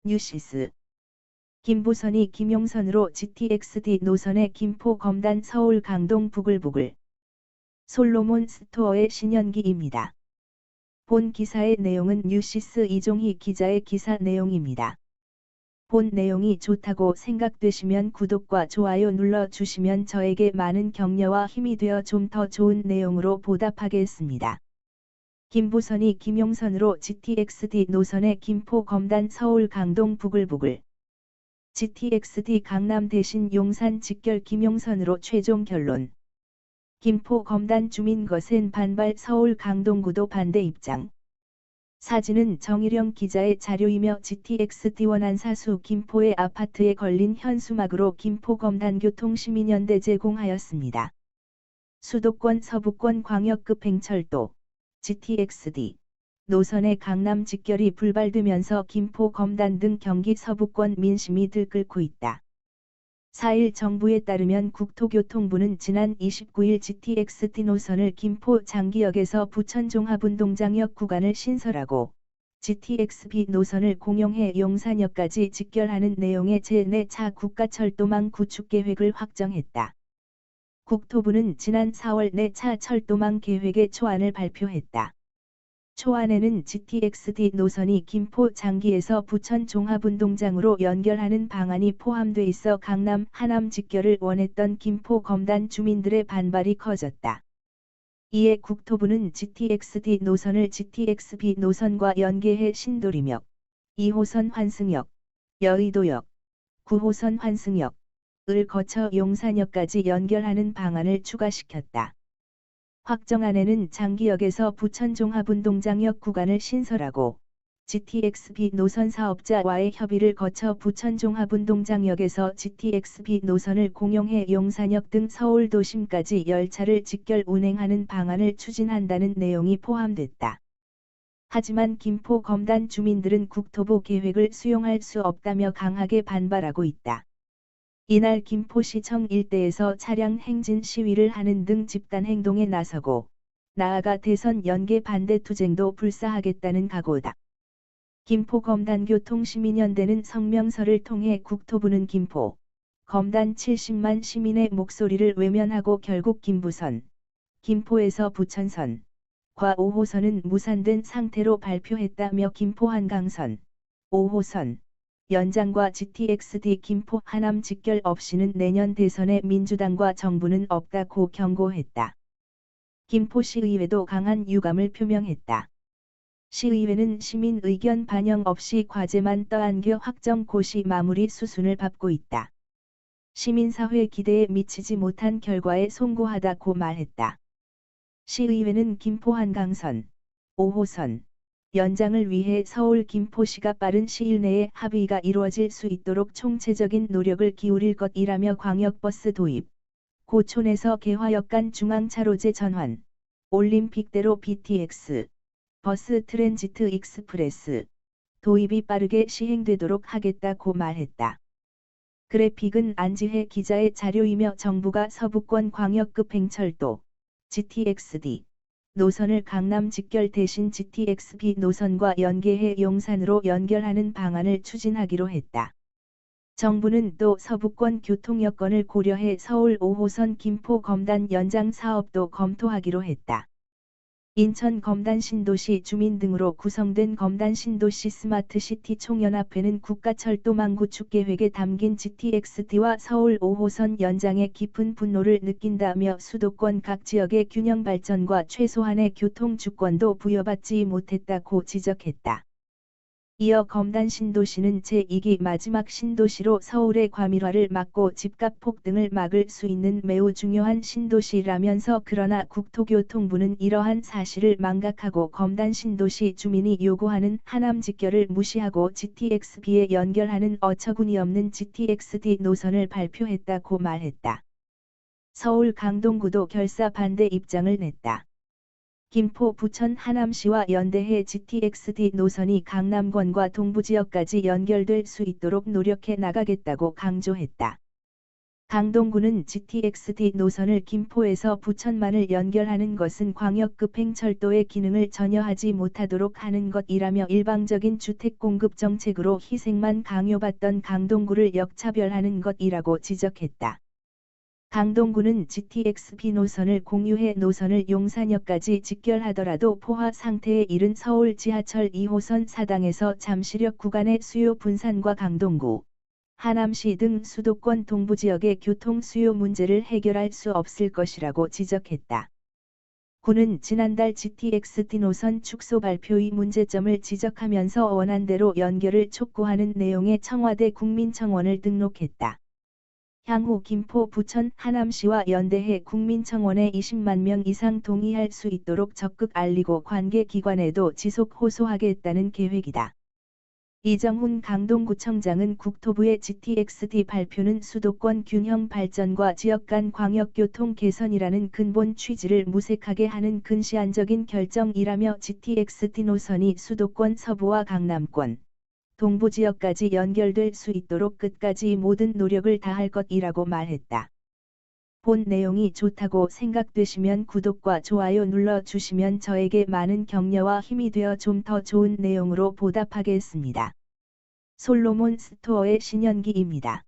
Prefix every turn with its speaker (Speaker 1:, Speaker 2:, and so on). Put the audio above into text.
Speaker 1: 뉴시스. 김부선이 김용선으로 GTX-D 노선의 김포 검단 서울 강동 부글부글. 솔로몬 스토어의 신연기입니다. 본 기사의 내용은 뉴시스 이종희 기자의 기사 내용입니다. 본 내용이 좋다고 생각되시면 구독과 좋아요 눌러주시면 저에게 많은 격려와 힘이 되어 좀 더 좋은 내용으로 보답하겠습니다. 김부선이 김용선으로 GTX-D 노선의 김포 검단 서울 강동 부글부글. GTX-D 강남 대신 용산 직결 김용선으로 최종 결론. 김포 검단 주민 거센 반발 서울 강동구도 반대 입장. 사진은 정일영 기자의 자료이며 GTX-D 원안 사수 김포의 아파트에 걸린 현수막으로 김포 검단교통시민연대 제공하였습니다. 수도권 서부권 광역급 행철도 GTX-D 노선의 강남 직결이 불발되면서 김포 검단 등 경기 서부권 민심이 들끓고 있다. 4일 정부에 따르면 국토교통부는 지난 29일 GTX-D 노선을 김포 장기역에서 부천 종합운동장역 구간을 신설하고 GTX-B 노선을 공용해 용산역까지 직결하는 내용의 제4차 국가철도망 구축 계획을 확정했다. 국토부는 지난 4월 4차 철도망 계획의 초안을 발표했다. 초안에는 GTX-D 노선이 김포 장기에서 부천 종합운동장으로 연결하는 방안이 포함돼 있어 강남 하남 직결을 원했던 김포 검단 주민들의 반발이 커졌다. 이에 국토부는 GTX-D 노선을 GTX-B 노선과 연계해 신도림역, 2호선 환승역, 여의도역, 9호선 환승역을 거쳐 용산역까지 연결하는 방안을 추가시켰다. 확정안에는 장기역에서 부천 종합운동장역 구간을 신설하고 GTX-B 노선 사업자와의 협의를 거쳐 부천 종합운동장역에서 GTX-B 노선을 공용해 용산역 등 서울 도심까지 열차를 직결 운행하는 방안을 추진한다는 내용이 포함됐다. 하지만 김포 검단 주민들은 국토부 계획을 수용할 수 없다며 강하게 반발하고 있다. 이날 김포시청 일대에서 차량 행진 시위를 하는 등 집단 행동에 나서고 나아가 대선 연계 반대 투쟁도 불사하겠다는 각오다. 김포 검단교통시민연대는 성명서를 통해 국토부는 김포 검단 70만 시민의 목소리를 외면하고 결국 김부선, 김포에서 부천선, 과 5호선은 무산된 상태로 발표했다며 김포 한강선, 5호선, 연장과 GTX-D 김포 하남 직결 없이는 내년 대선에 민주당과 정부는 없다고 경고했다. 김포시의회도 강한 유감을 표명했다. 시의회는 시민 의견 반영 없이 과제만 떠안겨 확정 고시 마무리 수순을 밟고 있다. 시민사회 기대에 미치지 못한 결과에 송구하다고 말했다. 시의회는 김포 한강선, 5호선, 연장을 위해 서울 김포시가 빠른 시일 내에 합의가 이루어질 수 있도록 총체적인 노력을 기울일 것이라며 광역버스 도입, 고촌에서 개화역 간 중앙차로제 전환, 올림픽대로 BTX, 버스 트랜지트 익스프레스 도입이 빠르게 시행되도록 하겠다고 말했다. 그래픽은 안지혜 기자의 자료이며 정부가 서부권 광역급 행철도 GTX-D 노선을 강남 직결 대신 GTX-B 노선과 연계해 용산으로 연결하는 방안을 추진하기로 했다. 정부는 또 서부권 교통 여건을 고려해 서울 5호선 김포 검단 연장 사업도 검토하기로 했다. 인천 검단 신도시 주민 등으로 구성된 검단 신도시 스마트시티 총연합회는 국가철도망 구축 계획에 담긴 GTX-D와 서울 5호선 연장에 깊은 분노를 느낀다며 수도권 각 지역의 균형 발전과 최소한의 교통 주권도 부여받지 못했다고 지적했다. 이어 검단 신도시는 제2기 마지막 신도시로 서울의 과밀화를 막고 집값 폭등을 막을 수 있는 매우 중요한 신도시라면서 그러나 국토교통부는 이러한 사실을 망각하고 검단 신도시 주민이 요구하는 하남 직결을 무시하고 GTX-B에 연결하는 어처구니없는 GTX-D 노선을 발표했다고 말했다. 서울 강동구도 결사 반대 입장을 냈다. 김포 부천 하남시와 연대해 GTX-D 노선이 강남권과 동부지역까지 연결될 수 있도록 노력해 나가겠다고 강조했다. 강동구는 GTX-D 노선을 김포에서 부천만을 연결하는 것은 광역급행철도의 기능을 전혀 하지 못하도록 하는 것이라며 일방적인 주택 공급 정책으로 희생만 강요받던 강동구를 역차별하는 것이라고 지적했다. 강동구는 GTX-B 노선을 공유해 노선을 용산역까지 직결하더라도 포화 상태에 이른 서울 지하철 2호선 사당에서 잠시력 구간의 수요 분산과 강동구, 하남시 등 수도권 동부지역의 교통 수요 문제를 해결할 수 없을 것이라고 지적했다. 구는 지난달 GTX-D 노선 축소 발표의 문제점을 지적하면서 원안대로 연결을 촉구하는 내용의 청와대 국민청원을 등록했다. 향후 김포, 부천, 하남시와 연대해 국민청원에 20만 명 이상 동의할 수 있도록 적극 알리고 관계기관에도 지속 호소하겠다는 계획이다. 이정훈 강동구청장은 국토부의 GTX-D 발표는 수도권 균형 발전과 지역 간 광역교통 개선이라는 근본 취지를 무색하게 하는 근시안적인 결정이라며 GTX-D 노선이 수도권 서부와 강남권, 동부지역까지 연결될 수 있도록 끝까지 모든 노력을 다할 것이라고 말했다. 본 내용이 좋다고 생각되시면 구독과 좋아요 눌러주시면 저에게 많은 격려와 힘이 되어 좀 더 좋은 내용으로 보답하겠습니다. 솔로몬 스토어의 신현기입니다.